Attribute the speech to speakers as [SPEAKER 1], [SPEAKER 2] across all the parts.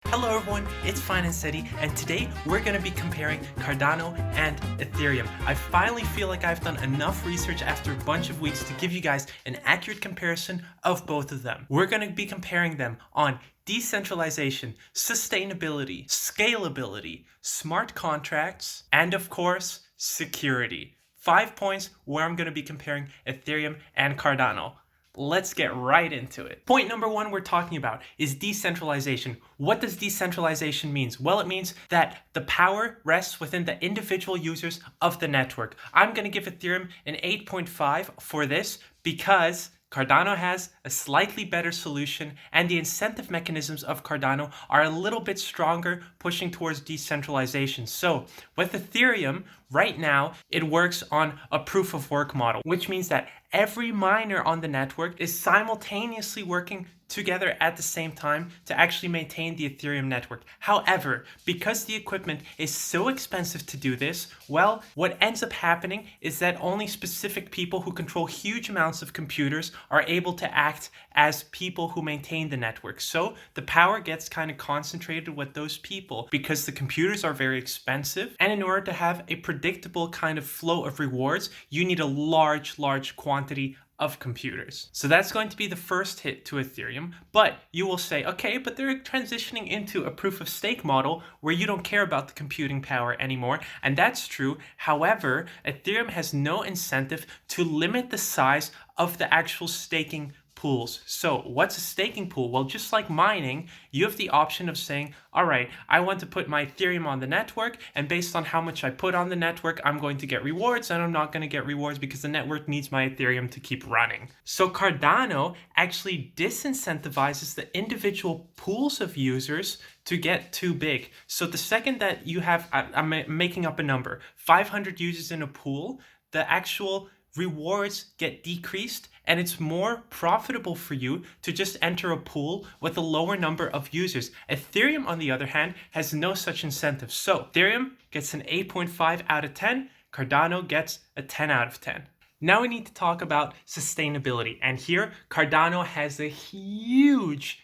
[SPEAKER 1] Hello everyone, it's Fine and Steady, and today we're going to be comparing Cardano and Ethereum. I finally feel like I've done enough research after a bunch of weeks to give you guys an accurate comparison of both of them. We're going to be comparing them on decentralization, sustainability, scalability, smart contracts, and of course, security. 5 points where I'm going to be comparing Ethereum and Cardano. Let's get right into it. Point number one we're talking about is decentralization. What does decentralization mean? Well, it means that the power rests within the individual users of the network. I'm going to give Ethereum an 8.5 for this because Cardano has a slightly better solution, and the incentive mechanisms of Cardano are a little bit stronger, pushing towards decentralization. So with Ethereum, right now, it works on a proof of work model, which means that every miner on the network is simultaneously working together at the same time to actually maintain the Ethereum network. However, because the equipment is so expensive to do this, well, what ends up happening is that only specific people who control huge amounts of computers are able to act as people who maintain the network. So the power gets kind of concentrated with those people because the computers are very expensive, and in order to have a predictable kind of flow of rewards, you need a large quantity of computers. So that's going to be the first hit to Ethereum, but you will say, okay, but they're transitioning into a proof of stake model where you don't care about the computing power anymore, and that's true. However, Ethereum has no incentive to limit the size of the actual staking pools. So what's a staking pool? Well, just like mining, you have the option of saying, all right, I want to put my Ethereum on the network, and based on how much I put on the network, I'm going to get rewards, and I'm not going to get rewards because the network needs my Ethereum to keep running. So Cardano actually disincentivizes the individual pools of users to get too big. So the second that you have, I'm making up a number, 500 users in a pool, the actual rewards get decreased, and it's more profitable for you to just enter a pool with a lower number of users. Ethereum, on the other hand, has no such incentive. So Ethereum gets an 8.5 out of 10, Cardano gets a 10 out of 10. Now we need to talk about sustainability, and here Cardano has a huge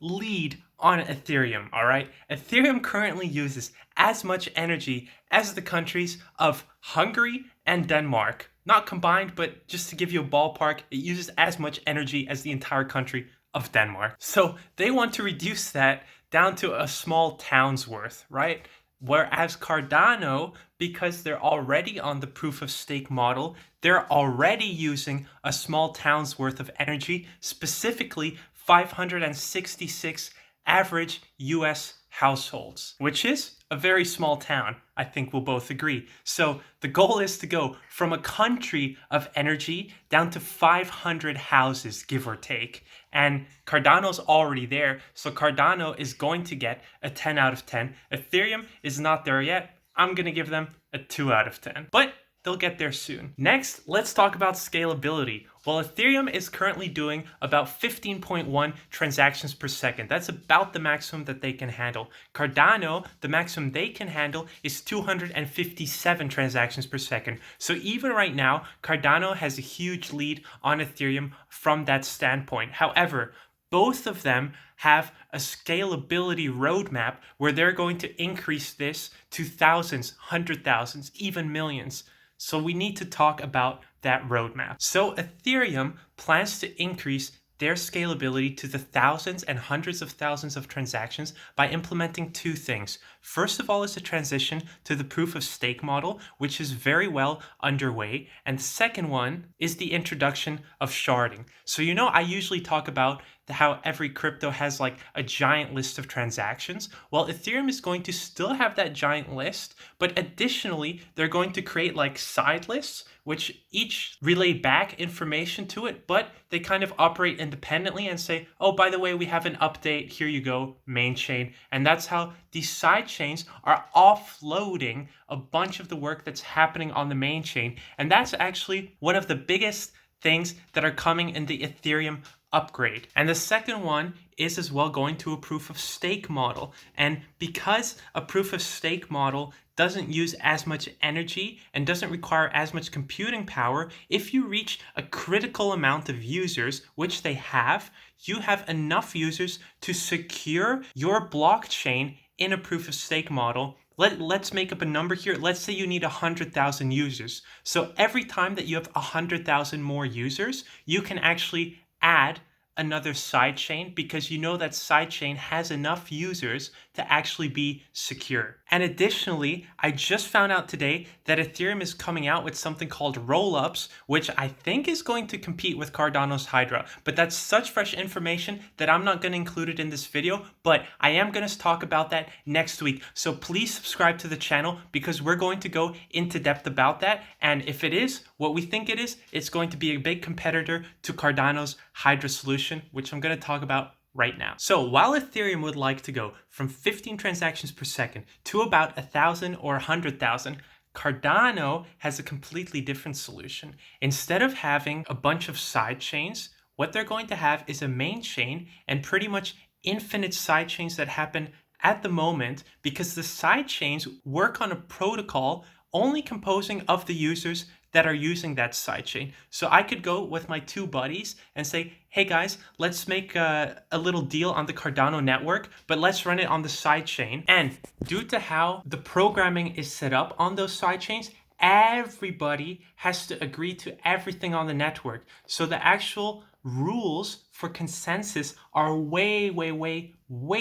[SPEAKER 1] lead on Ethereum, all right? Ethereum currently uses as much energy as the countries of Hungary and Denmark. Not combined, but just to give you a ballpark, it uses as much energy as the entire country of Denmark. So they want to reduce that down to a small town's worth, right? Whereas Cardano, because they're already on the proof of stake model, they're already using a small town's worth of energy, specifically 566 average US households, which is a very small town. I think we'll both agree. So the goal is to go from a country of energy down to 500 houses, give or take. And Cardano's already there, so Cardano is going to get a 10 out of 10. Ethereum is not there yet. I'm going to give them a 2 out of 10. But they'll get there soon. Next, let's talk about scalability. Well, Ethereum is currently doing about 15.1 transactions per second. That's about the maximum that they can handle. Cardano, the maximum they can handle is 257 transactions per second. So even right now, Cardano has a huge lead on Ethereum from that standpoint. However, both of them have a scalability roadmap where they're going to increase this to thousands, hundred thousands, even millions. So we need to talk about that roadmap. So Ethereum plans to increase their scalability to the thousands and hundreds of thousands of transactions by implementing two things. First of all is the transition to the proof of stake model, which is very well underway. And the second one is the introduction of sharding. So I usually talk about how every crypto has like a giant list of transactions. Well, Ethereum is going to still have that giant list, but additionally, they're going to create like side lists, which each relay back information to it, but they kind of operate independently and say, oh, by the way, we have an update. Here you go, main chain. And that's how these side chains are offloading a bunch of the work that's happening on the main chain. And that's actually one of the biggest things that are coming in the Ethereum upgrade. And the second one is as well going to a proof of stake model. And because a proof of stake model doesn't use as much energy and doesn't require as much computing power, if you reach a critical amount of users, which they have, you have enough users to secure your blockchain in a proof of stake model. Let's make up a number here. Let's say you need 100,000 users. So every time that you have 100,000 more users, you can actually add another sidechain because you know that sidechain has enough users to actually be secure. And additionally, I just found out today that Ethereum is coming out with something called rollups, which I think is going to compete with Cardano's Hydra. But that's such fresh information that I'm not going to include it in this video, but I am going to talk about that next week. So please subscribe to the channel because we're going to go into depth about that. And if it is what we think it is, it's going to be a big competitor to Cardano's Hydra solution, which I'm going to talk about right now. So while Ethereum would like to go from 15 transactions per second to about 1,000 or 100,000, Cardano has a completely different solution. Instead of having a bunch of side chains, what they're going to have is a main chain and pretty much infinite side chains that happen at the moment because the side chains work on a protocol only composing of the users that are using that sidechain. So I could go with my two buddies and say, hey guys, let's make a little deal on the Cardano network, but let's run it on the sidechain. And due to how the programming is set up on those sidechains, everybody has to agree to everything on the network. So the actual rules for consensus are way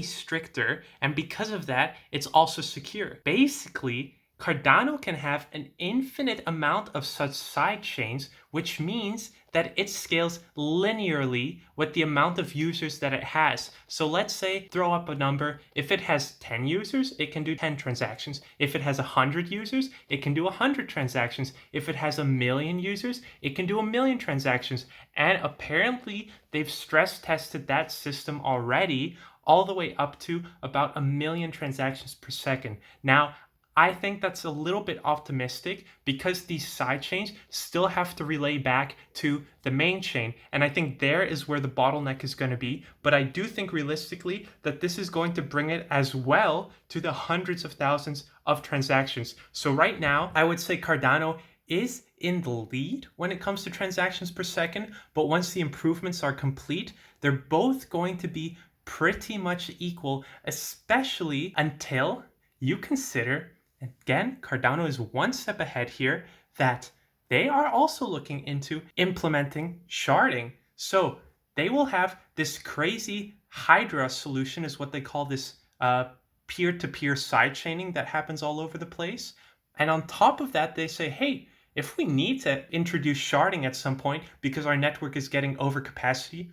[SPEAKER 1] stricter. And because of that, it's also secure. Basically, Cardano can have an infinite amount of such side chains, which means that it scales linearly with the amount of users that it has. So let's say, throw up a number, if it has 10 users, it can do 10 transactions. If it has 100 users, it can do 100 transactions. If it has 1,000,000 users, it can do 1,000,000 transactions. And apparently, they've stress tested that system already all the way up to about 1,000,000 transactions per second. Now, I think that's a little bit optimistic because these sidechains still have to relay back to the main chain. And I think there is where the bottleneck is going to be. But I do think realistically that this is going to bring it as well to the hundreds of thousands of transactions. So right now, I would say Cardano is in the lead when it comes to transactions per second. But once the improvements are complete, they're both going to be pretty much equal, especially until you consider, again, Cardano is one step ahead here, that they are also looking into implementing sharding. So they will have this crazy Hydra solution, is what they call this peer-to-peer sidechaining that happens all over the place. And on top of that, they say, hey, if we need to introduce sharding at some point because our network is getting over capacity,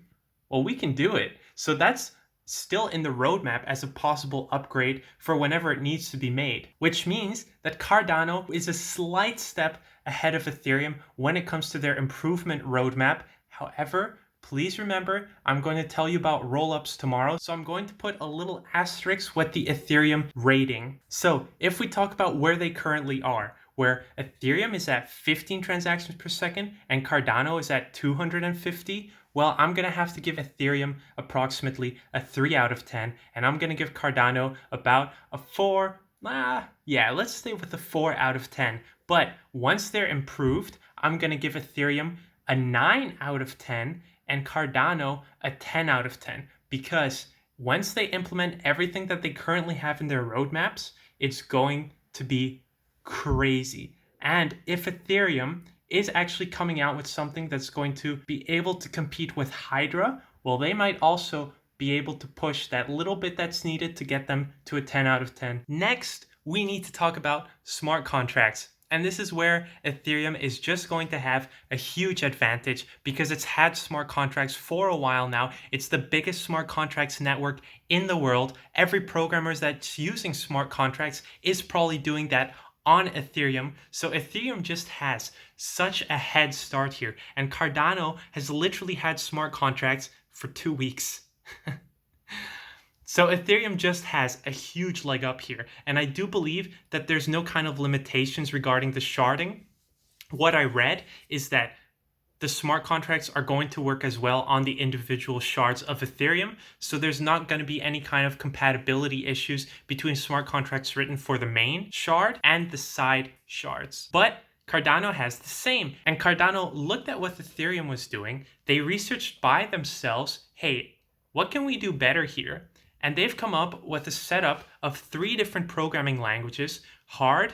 [SPEAKER 1] well, we can do it. So that's still in the roadmap as a possible upgrade for whenever it needs to be made, which means that Cardano is a slight step ahead of Ethereum when it comes to their improvement roadmap. However, please remember, I'm going to tell you about rollups tomorrow, so I'm going to put a little asterisk with the Ethereum rating. So if we talk about where they currently are, where Ethereum is at 15 transactions per second and Cardano is at 250, well, I'm going to have to give Ethereum approximately a 3 out of 10, and I'm going to give Cardano about a 4. Let's stay with a 4 out of 10. But once they're improved, I'm going to give Ethereum a 9 out of 10 and Cardano a 10 out of 10. Because once they implement everything that they currently have in their roadmaps, it's going to be crazy. And if Ethereum is actually coming out with something that's going to be able to compete with Hydra, well, they might also be able to push that little bit that's needed to get them to a 10 out of 10. Next, we need to talk about smart contracts. And this is where Ethereum is just going to have a huge advantage because it's had smart contracts for a while now. It's the biggest smart contracts network in the world. Every programmer that's using smart contracts is probably doing that on Ethereum. So Ethereum just has such a head start here. And Cardano has literally had smart contracts for 2 weeks. So Ethereum just has a huge leg up here. And I do believe that there's no kind of limitations regarding the sharding. What I read is that the smart contracts are going to work as well on the individual shards of Ethereum. So there's not going to be any kind of compatibility issues between smart contracts written for the main shard and the side shards. But Cardano has the same. And Cardano looked at what Ethereum was doing. They researched by themselves, hey, what can we do better here? And they've come up with a setup of 3 different programming languages: hard,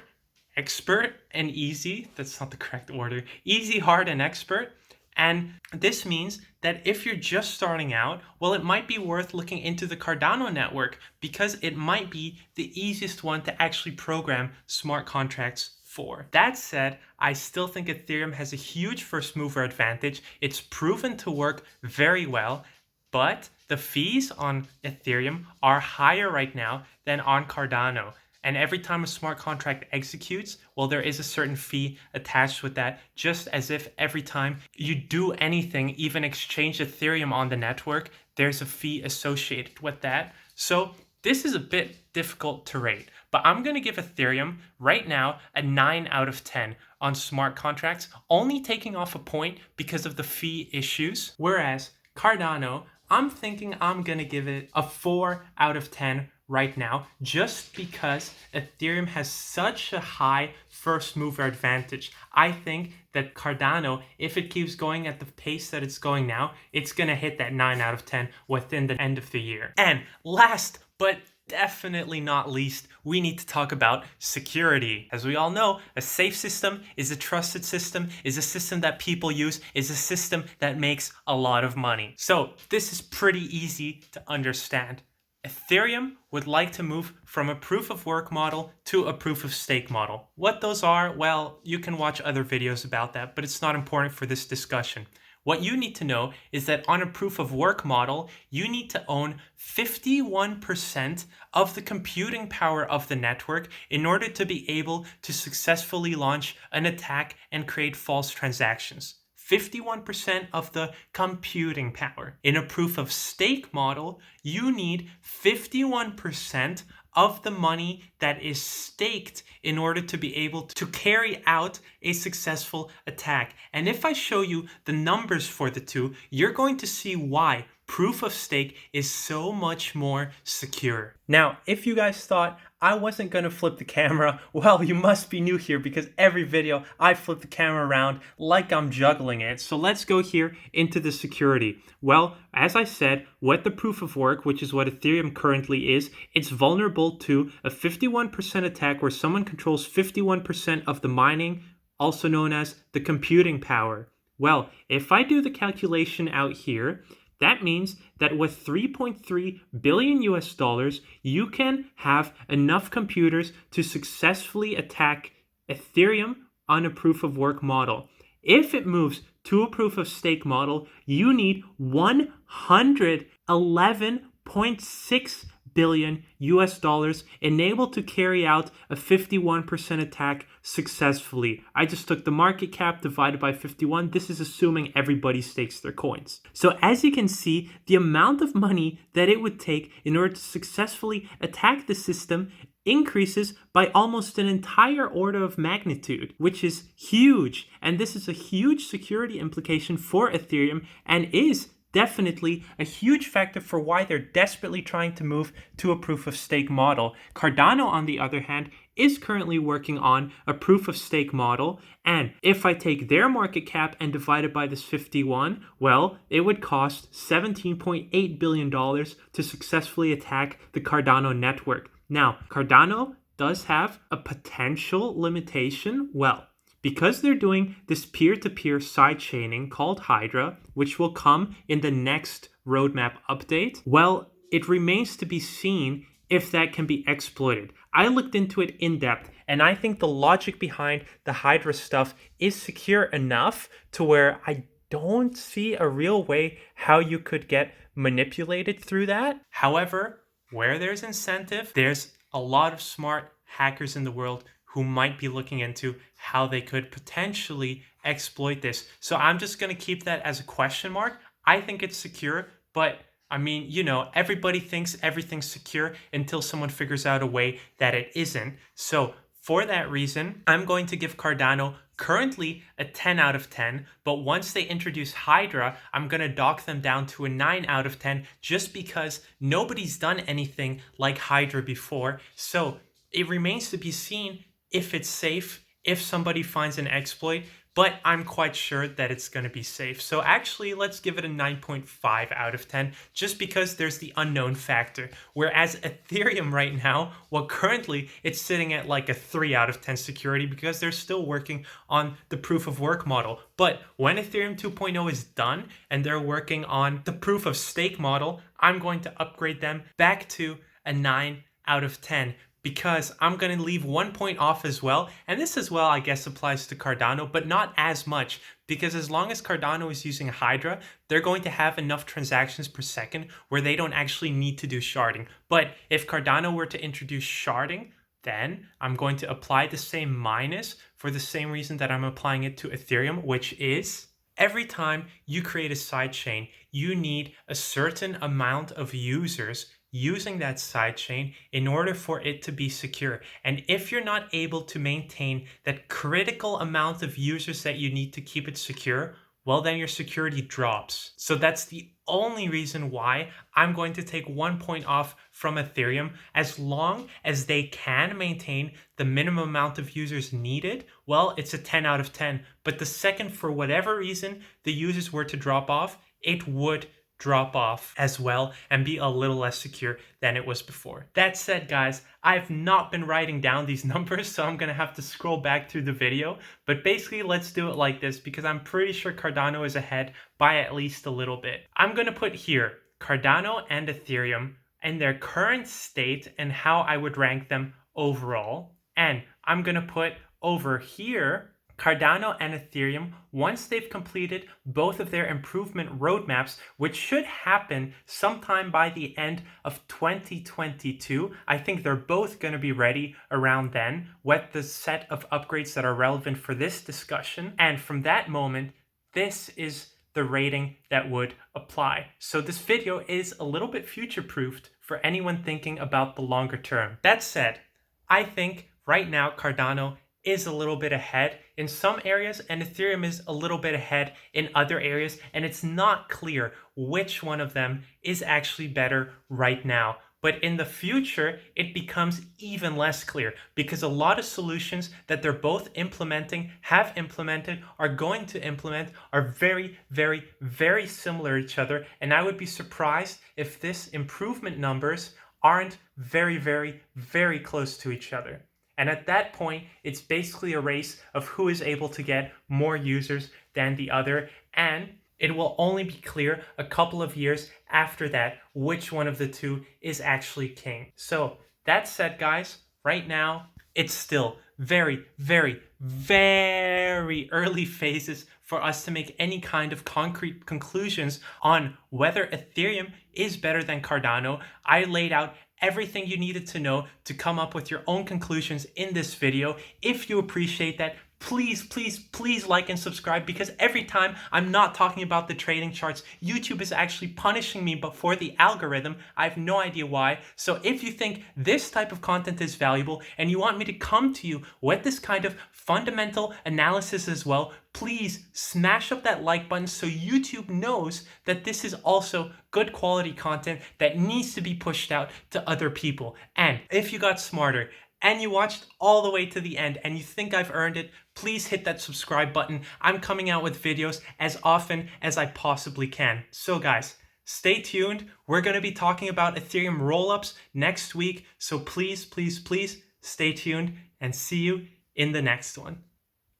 [SPEAKER 1] expert, and easy. That's not the correct order. Easy, hard, and expert. And this means that if you're just starting out, well, it might be worth looking into the Cardano network because it might be the easiest one to actually program smart contracts for. That said, I still think Ethereum has a huge first mover advantage. It's proven to work very well, but the fees on Ethereum are higher right now than on Cardano. And every time a smart contract executes, well, there is a certain fee attached with that, just as if every time you do anything, even exchange Ethereum on the network, there's a fee associated with that. So this is a bit difficult to rate, but I'm going to give Ethereum right now a 9 out of 10 on smart contracts, only taking off a point because of the fee issues. Whereas Cardano, I'm thinking I'm going to give it a 4 out of 10 right now, just because Ethereum has such a high first mover advantage. I think that Cardano, if it keeps going at the pace that it's going now, it's going to hit that 9 out of 10 within the end of the year. And last but definitely not least, we need to talk about security. As we all know, a safe system is a trusted system, is a system that people use, is a system that makes a lot of money. So this is pretty easy to understand. Ethereum would like to move from a proof of work model to a proof of stake model. What those are, well, you can watch other videos about that, but it's not important for this discussion. What you need to know is that on a proof of work model, you need to own 51% of the computing power of the network in order to be able to successfully launch an attack and create false transactions. 51% of the computing power. In a proof of stake model, you need 51% of the money that is staked in order to be able to carry out a successful attack. And if I show you the numbers for the two, you're going to see why proof of stake is so much more secure. Now, if you guys thought I wasn't going to flip the camera, well, you must be new here because every video I flip the camera around like I'm juggling it. So let's go here into the security. Well, as I said, with the proof of work, which is what Ethereum currently is, it's vulnerable to a 51% attack where someone controls 51% of the mining, also known as the computing power. Well, if I do the calculation out here, that means that with 3.3 billion US dollars, you can have enough computers to successfully attack Ethereum on a proof of work model. If it moves to a proof of stake model, you need 111.6 billion US dollars enabled to carry out a 51% attack successfully. I just took the market cap divided by 51. This is assuming everybody stakes their coins. So as you can see, the amount of money that it would take in order to successfully attack the system increases by almost an entire order of magnitude, which is huge. And this is a huge security implication for Ethereum and is definitely a huge factor for why they're desperately trying to move to a proof of stake model. Cardano, on the other hand, is currently working on a proof of stake model. And if I take their market cap and divide it by this 51, well, it would cost $17.8 billion to successfully attack the Cardano network. Now, Cardano does have a potential limitation. Well, because they're doing this peer-to-peer sidechaining called Hydra, which will come in the next roadmap update, well, it remains to be seen if that can be exploited. I looked into it in depth, and I think the logic behind the Hydra stuff is secure enough to where I don't see a real way how you could get manipulated through that. However, where there's incentive, there's a lot of smart hackers in the world who might be looking into how they could potentially exploit this. So I'm just going to keep that as a question mark. I think it's secure, but I mean, you know, everybody thinks everything's secure until someone figures out a way that it isn't. So for that reason, I'm going to give Cardano currently a 10 out of 10, but once they introduce Hydra, I'm going to dock them down to a 9 out of 10 just because nobody's done anything like Hydra before. So it remains to be seen if it's safe, if somebody finds an exploit, but I'm quite sure that it's going to be safe. So actually, let's give it a 9.5 out of 10, just because there's the unknown factor. Whereas Ethereum right now, well, currently it's sitting at like a 3 out of 10 security because they're still working on the proof of work model. But when Ethereum 2.0 is done and they're working on the proof of stake model, I'm going to upgrade them back to a 9 out of 10. Because I'm going to leave 1 point off as well. And this as well, I guess, applies to Cardano, but not as much. Because as long as Cardano is using Hydra, they're going to have enough transactions per second where they don't actually need to do sharding. But if Cardano were to introduce sharding, then I'm going to apply the same minus for the same reason that I'm applying it to Ethereum, which is every time you create a sidechain, you need a certain amount of users using that sidechain in order for it to be secure. And if you're not able to maintain that critical amount of users that you need to keep it secure, well, then your security drops. So that's the only reason why I'm going to take 1 point off from Ethereum. As long as they can maintain the minimum amount of users needed, well, it's a 10 out of 10. But the second, for whatever reason, the users were to drop off, it would drop off as well and be a little less secure than it was before. That said, guys, I've not been writing down these numbers, so I'm gonna have to scroll back through the video. But basically, let's do it like this because I'm pretty sure Cardano is ahead by at least a little bit. I'm gonna put here Cardano and Ethereum in their current state and how I would rank them overall. And I'm gonna put over here Cardano and Ethereum once they've completed both of their improvement roadmaps, which should happen sometime by the end of 2022. I think they're both going to be ready around then with the set of upgrades that are relevant for this discussion. And from that moment, this is the rating that would apply. So this video is a little bit future-proofed for anyone thinking about the longer term. That said, I think right now Cardano is a little bit ahead in some areas and Ethereum is a little bit ahead in other areas, and it's not clear which one of them is actually better right now. But in the future, it becomes even less clear because a lot of solutions that they're both implementing, have implemented, are going to implement are very, very, very similar to each other. And I would be surprised if this improvement numbers aren't very, very, very close to each other. And at that point, it's basically a race of who is able to get more users than the other. And it will only be clear a couple of years after that which one of the two is actually king. So that said, guys, right now, it's still very, very, very early phases for us to make any kind of concrete conclusions on whether Ethereum is better than Cardano. I laid out everything you needed to know to come up with your own conclusions in this video. If you appreciate that, please, please, please like and subscribe, because every time I'm not talking about the trading charts, YouTube is actually punishing me for the algorithm. I have no idea why. So if you think this type of content is valuable and you want me to come to you with this kind of fundamental analysis as well, please smash up that like button so YouTube knows that this is also good quality content that needs to be pushed out to other people. And if you got smarter and you watched all the way to the end and you think I've earned it, please hit that subscribe button. I'm coming out with videos as often as I possibly can. So guys, stay tuned. We're going to be talking about Ethereum rollups next week. So please, please, please stay tuned and see you in the next one.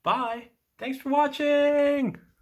[SPEAKER 1] Bye. Thanks for watching.